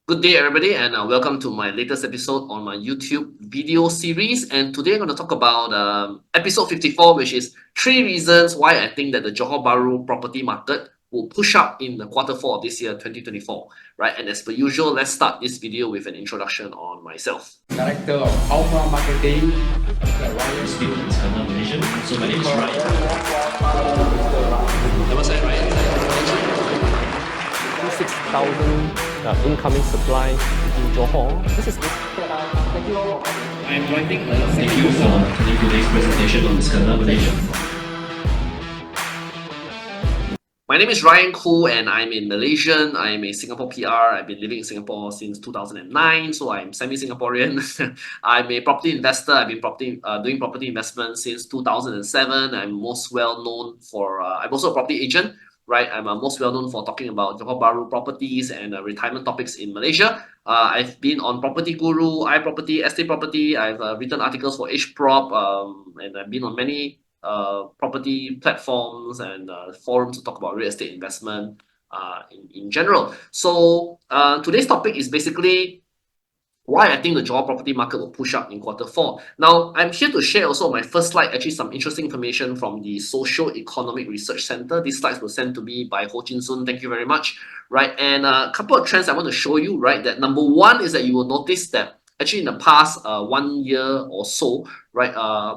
Good day, everybody, and welcome to my latest episode on my YouTube video series. And today I'm going to talk about episode 54, which is 3 reasons why I think that the Johor Bahru property market will push up in the quarter 4 of this year, 2024. Right, and as per usual, let's start this video with an introduction on myself. Director of Alpha Marketing, Still in China, Malaysia. So my name is Ryan. What's that, Ryan? 6,000 incoming supply in Johor. This is I'm writing thank you for attending today's presentation on Skandar, Malaysia. My name is Ryan Khoo and I'm in Malaysian. I'm a Singapore PR. I've been living in Singapore since 2009, so I'm semi-Singaporean. I'm a property investor. I've been doing property investment since 2007. I'm most well known for, I'm also a property agent, right? I'm most well known for talking about Johor Bahru properties and retirement topics in Malaysia. I've been on Property Guru, iProperty, Estate Property. I've written articles for HProp, and I've been on many property platforms and forums to talk about real estate investment in general. So today's topic is basically why I think the Johor property market will push up in quarter 4. Now, I'm here to share also my first slide, actually some interesting information from the Socio-Economic Research Center. These slides were sent to me by Ho Chin Soon. Thank you very much. Right, and a couple of trends I want to show you, right, that number one is that you will notice that actually in the past 1 year or so, right,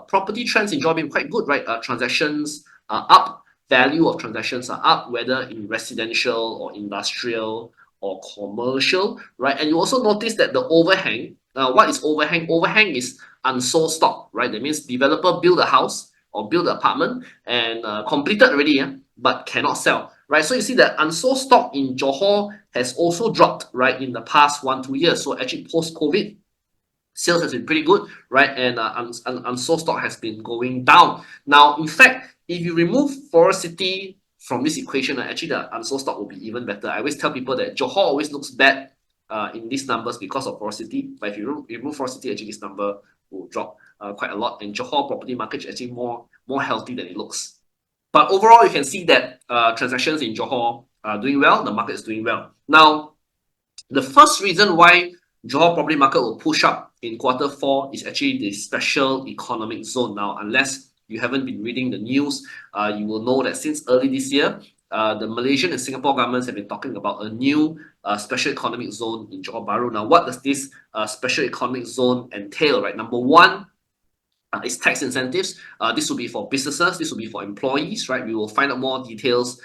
property trends in Johor have been quite good, right? Transactions are up, value of transactions are up, whether in residential or industrial or commercial, right? And you also notice that the overhang, what is overhang? Overhang is unsold stock, right? That means developer build a house or build an apartment and completed already, but cannot sell, right? So you see that unsold stock in Johor has also dropped, right, in the past 1-2 years. So actually post-COVID, sales has been pretty good, right? And unsold stock has been going down. Now, in fact, if you remove Forest City from this equation, actually the unsold stock will be even better. I always tell people that Johor always looks bad in these numbers because of Forest City. But if you remove Forest City, actually this number will drop quite a lot. And Johor property market is actually more healthy than it looks. But overall, you can see that transactions in Johor are doing well. The market is doing well. Now, the first reason why Johor property market will push up in quarter 4 is actually the special economic zone. Now, unless you haven't been reading the news, you will know that since early this year, the Malaysian and Singapore governments have been talking about a new special economic zone in Johor Bahru. Now, what does this special economic zone entail, right? Number one, is tax incentives. This will be for businesses, this will be for employees, right? We will find out more details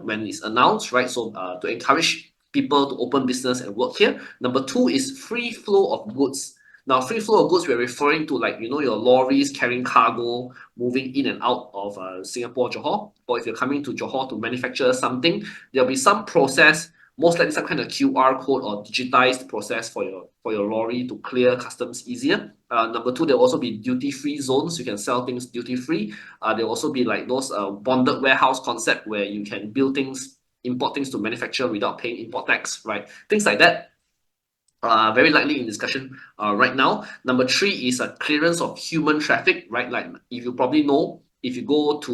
when it's announced, right? So to encourage people to open business and work here. Number two is free flow of goods. Now, free flow of goods, we're referring to, like, you know, your lorries carrying cargo moving in and out of Singapore, Johor. Or if you're coming to Johor to manufacture something, there'll be some process, most likely some kind of QR code or digitized process for your lorry to clear customs easier. Number two, there'll also be duty-free zones. You can sell things duty-free. There'll also be like those bonded warehouse concept where you can build things, import things to manufacture without paying import tax, right? Things like that. Very likely in discussion right now. Number three is a clearance of human traffic, right? Like if you probably know, if you go to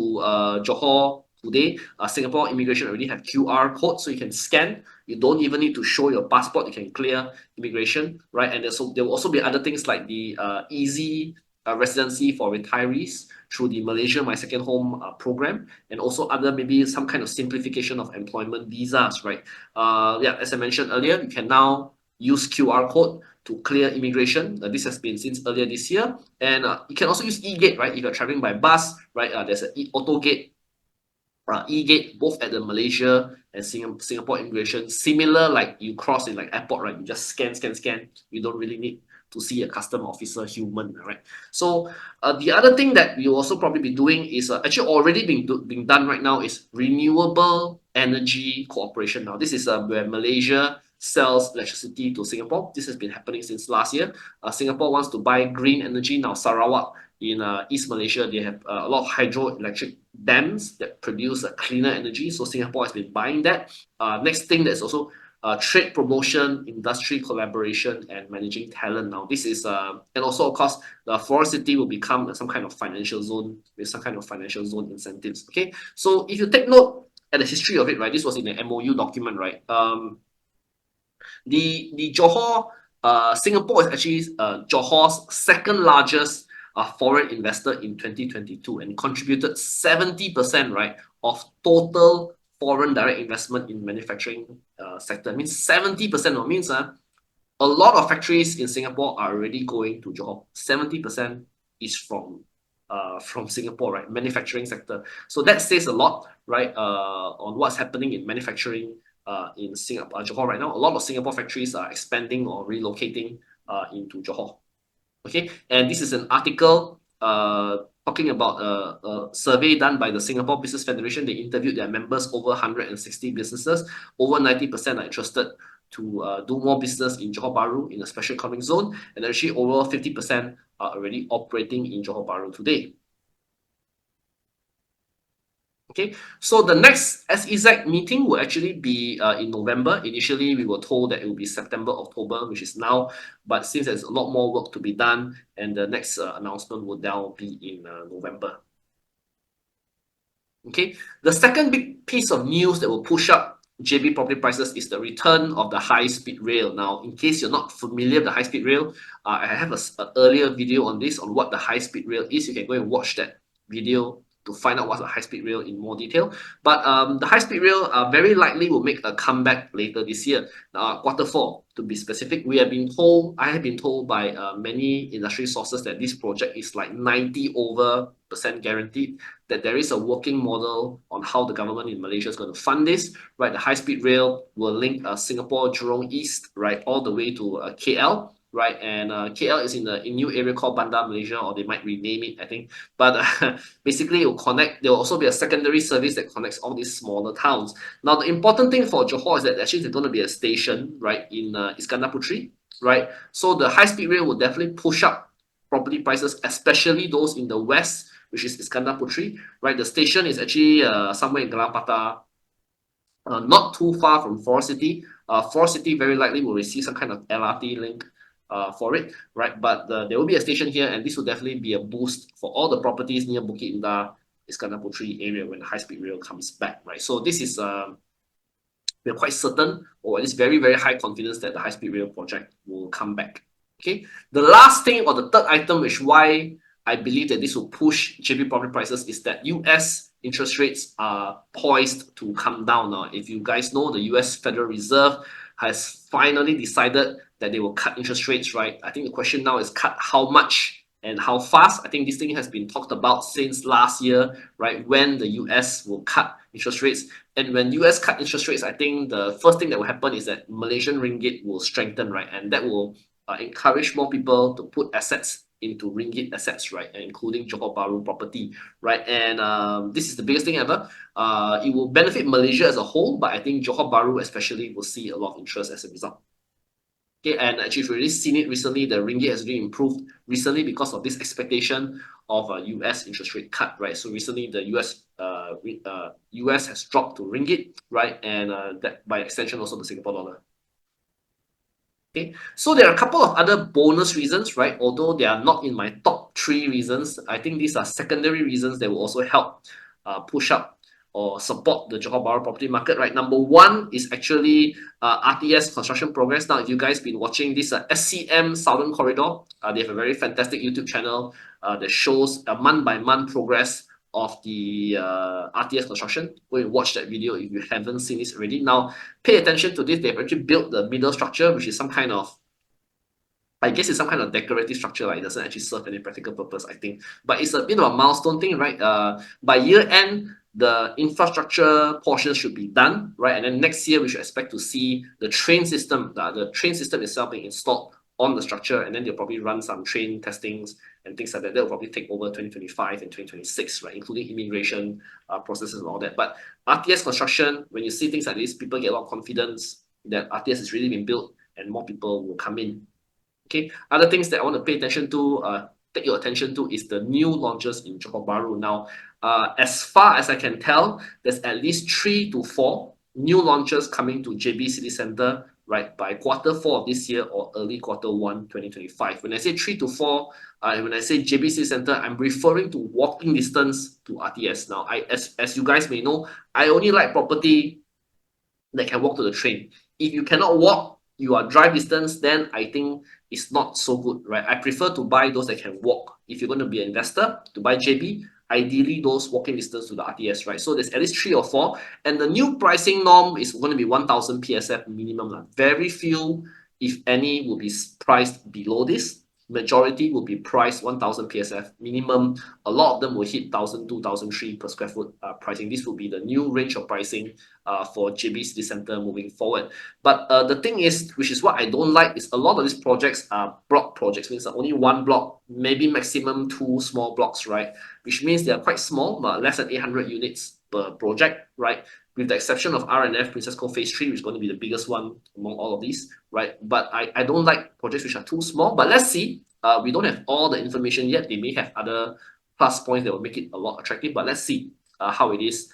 Johor today, Singapore immigration already have QR codes, so you can scan. You don't even need to show your passport. You can clear immigration, right? And there will also be other things like the easy residency for retirees through the Malaysia My Second Home program, and also other maybe some kind of simplification of employment visas, right? Yeah, as I mentioned earlier, you can now use QR code to clear immigration. This has been since earlier this year. And you can also use e-gate, right? If you're traveling by bus, right? There's an auto gate, e-gate, both at the Malaysia and Singapore immigration. Similar, like you cross in like airport, right? You just scan. You don't really need to see a custom officer human, right? So the other thing that we will also probably be doing is actually already being done right now is renewable energy cooperation. Now, this is where Malaysia sells electricity to Singapore. This has been happening since last year. Singapore wants to buy green energy. Now, Sarawak in East Malaysia, they have a lot of hydroelectric dams that produce cleaner energy. So Singapore has been buying that. Next thing that's also trade promotion, industry collaboration, and managing talent. Now, this is, and also, of course, the Forest City will become some kind of financial zone with some kind of financial zone incentives. Okay, so if you take note at the history of it, right, this was in the MOU document, right? The Johor, Singapore is actually Johor's second largest foreign investor in 2022 and contributed 70%, right, of total foreign direct investment in manufacturing sector. It means 70%, or means a lot of factories in Singapore are already going to Johor. 70% is from Singapore, right? Manufacturing sector. So that says a lot, right? On what's happening in manufacturing in Singapore, Johor right now. A lot of Singapore factories are expanding or relocating into Johor. Okay, and this is an article talking about a survey done by the Singapore Business Federation. They interviewed their members, over 160 businesses. Over 90% are interested to do more business in Johor Bahru in a special economic zone, and actually over 50% are already operating in Johor Bahru today. Okay, so the next SEZ meeting will actually be in November. Initially, we were told that it will be September, October, which is now, but since there's a lot more work to be done, and the next announcement will now be in November. Okay, the second big piece of news that will push up JB property prices is the return of the high-speed rail. Now, in case you're not familiar with the high-speed rail, I have an earlier video on this, on what the high-speed rail is. You can go and watch that video to find out what's a high-speed rail in more detail. But the high-speed rail very likely will make a comeback later this year, Q4 to be specific. I have been told by many industry sources that this project is like 90% guaranteed, that there is a working model on how the government in Malaysia is going to fund this, right? The high-speed rail will link Singapore, Jurong East, right, all the way to KL, right? And KL is in a new area called Bandar Malaysia, or they might rename it, I think. But basically, it will connect. There will also be a secondary service that connects all these smaller towns. Now, the important thing for Johor is that actually there's going to be a station, right, in Iskandar Puteri, right? So the high-speed rail will definitely push up property prices, especially those in the west, which is Iskandar Puteri, right? The station is actually somewhere in Gelang Patah, not too far from Forest City. Forest City very likely will receive some kind of LRT link for it, right? But there will be a station here, and this will definitely be a boost for all the properties near Bukit Indah, Iskandar Puteri area when the high-speed rail comes back, right? So this is we're quite certain, or at least very, very high confidence, that the high-speed rail project will come back. Okay, the last thing, or the third item, which why I believe that this will push JB property prices, is that US interest rates are poised to come down now. If you guys know, the US Federal Reserve has finally decided that they will cut interest rates, right? I think the question now is cut how much and how fast. I think this thing has been talked about since last year, right? When the US will cut interest rates. And when US cut interest rates, I think the first thing that will happen is that Malaysian ringgit will strengthen, right? And that will encourage more people to put assets into ringgit assets, right? Including Johor Bahru property, right? And this is the biggest thing ever. It will benefit Malaysia as a whole, but I think Johor Bahru especially will see a lot of interest as a result. Okay, and actually, we've already seen it recently. The ringgit has really improved recently because of this expectation of a US interest rate cut, right? So recently, the US has dropped to ringgit, right? And that by extension also the Singapore dollar. Okay, so there are a couple of other bonus reasons, right? Although they are not in my top 3 reasons, I think these are secondary reasons that will also help push up or support the Johor Bahru property market, right? Number 1 is actually RTS construction progress. Now, if you guys been watching this SCM Southern Corridor, they have a very fantastic YouTube channel that shows a month-by-month progress of the RTS construction. Go and watch that video if you haven't seen this already. Now, pay attention to this. They've actually built the middle structure, which is some kind of, I guess it's some kind of decorative structure, like it doesn't actually serve any practical purpose, I think. But it's a bit of a milestone thing, right? By year end, the infrastructure portion should be done, right? And then next year, we should expect to see the train system itself being installed on the structure, and then they'll probably run some train testings and things like that. That will probably take over 2025 and 2026, right? Including immigration processes and all that. But RTS construction, when you see things like this, people get a lot of confidence that RTS has really been built and more people will come in. Okay, other things that I want to pay attention to, take your attention to, is the new launches in Johor Bahru. Now, as far as I can tell, there's at least 3 to 4 new launches coming to JB City Centre, right, by Q4 of this year or early Q1 2025. When I say 3 to 4, when I say JB City Centre, I'm referring to walking distance to RTS. Now, as you guys may know, I only like property that can walk to the train. If you cannot walk, you are drive distance, then I think it's not so good, right? I prefer to buy those that can walk. If you're going to be an investor, to buy JB, ideally those walking distance to the RTS, right? So there's at least 3 or 4, and the new pricing norm is going to be 1000 PSF minimum. Very few, if any, will be priced below this. Majority will be priced 1000 PSF minimum. A lot of them will hit 1000, 2000, 3 per square foot pricing. This will be the new range of pricing for JB City Centre moving forward. But the thing is, which is what I don't like, is a lot of these projects are block projects, means only one block, maybe maximum 2 small blocks, right? Which means they are quite small, but less than 800 units per project, right? With the exception of RNF Princess Cove Phase 3, which is going to be the biggest one among all of these, right? But I don't like projects which are too small. But let's see. We don't have all the information yet. They may have other plus points that will make it a lot attractive. But let's see how it is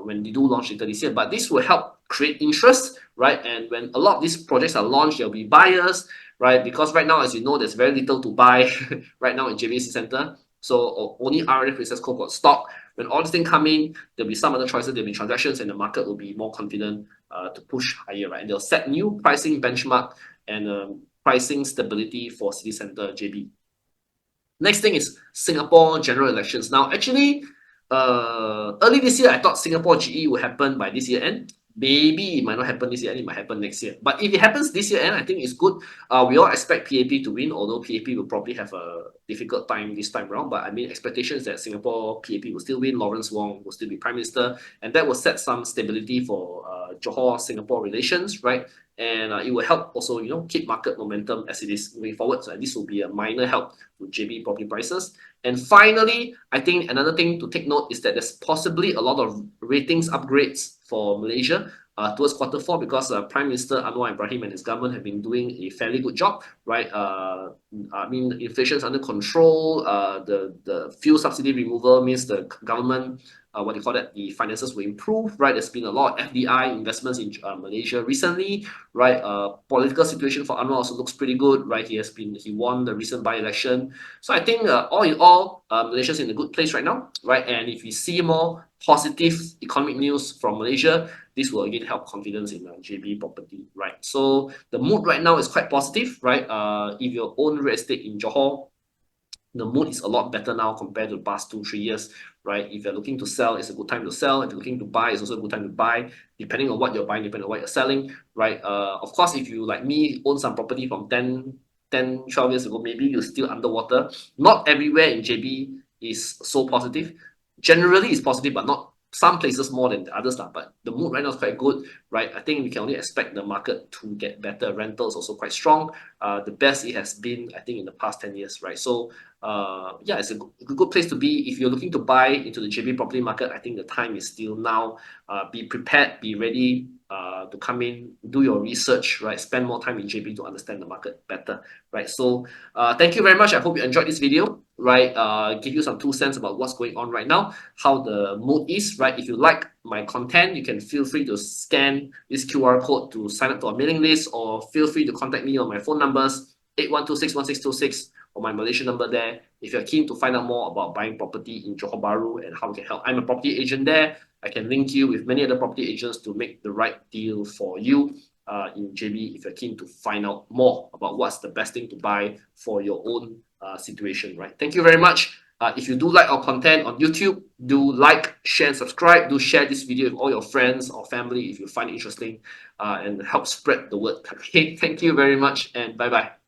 when they do launch later this year. But this will help create interest, right? And when a lot of these projects are launched, there'll be buyers, right? Because right now, as you know, there's very little to buy right now in JB City Centre. So only RNF Princess Cove got stock. When all this thing come in, there'll be some other choices, there'll be transactions, and the market will be more confident to push higher, right? And they'll set new pricing benchmark and pricing stability for City Centre JB. Next thing is Singapore general elections. Now, actually, early this year, I thought Singapore GE would happen by this year end. Maybe it might not happen this year, and it might happen next year. But if it happens this year, and I think it's good. We all expect PAP to win, although PAP will probably have a difficult time this time around. But I mean, expectations that Singapore PAP will still win, Lawrence Wong will still be Prime Minister, and that will set some stability for Johor-Singapore relations, right? And it will help also, keep market momentum as it is moving forward. So this will be a minor help to JB property prices. And finally, I think another thing to take note is that there's possibly a lot of ratings upgrades for Malaysia towards Q4 because Prime Minister Anwar Ibrahim and his government have been doing a fairly good job, right? I mean, inflation is under control. The fuel subsidy removal means the government, the finances will improve, right? There's been a lot of FDI investments in Malaysia recently, right? Political situation for Anwar also looks pretty good, right? He won the recent by-election. So I think all in all, Malaysia's in a good place right now, right? And if we see more positive economic news from Malaysia, this will again help confidence in JB property, right? So the mood right now is quite positive, right? If you own real estate in Johor, the mood is a lot better now compared to the past 2-3 years, right? If you're looking to sell, it's a good time to sell. If you're looking to buy, it's also a good time to buy, depending on what you're buying, depending on what you're selling, right? Of course, if you, like me, own some property from 10, 12 years ago, maybe you're still underwater. Not everywhere in JB is so positive. Generally, it's positive, but not some places more than the others. But the mood right now is quite good, right? I think we can only expect the market to get better. Rental is also quite strong. The best it has been, I think, in the past 10 years, right? So yeah, it's a good place to be. If you're looking to buy into the JB property market, I think the time is still now. Be prepared, be ready to come in, do your research, right? Spend more time in JB to understand the market better, right? So thank you very much. I hope you enjoyed this video, right? Give you some 2 cents about what's going on right now, how the mood is, right? If you like my content, you can feel free to scan this QR code to sign up to our mailing list, or feel free to contact me on my phone numbers 81261626 or my Malaysian number there if you're keen to find out more about buying property in Johor Bahru and how we can help. I'm a property agent there. I can link you with many other property agents to make the right deal for you in JB if you're keen to find out more about what's the best thing to buy for your own situation, right? Thank you very much. If you do like our content on YouTube, do like, share, and subscribe. Do share this video with all your friends or family if you find it interesting and help spread the word. Okay, thank you very much and bye-bye.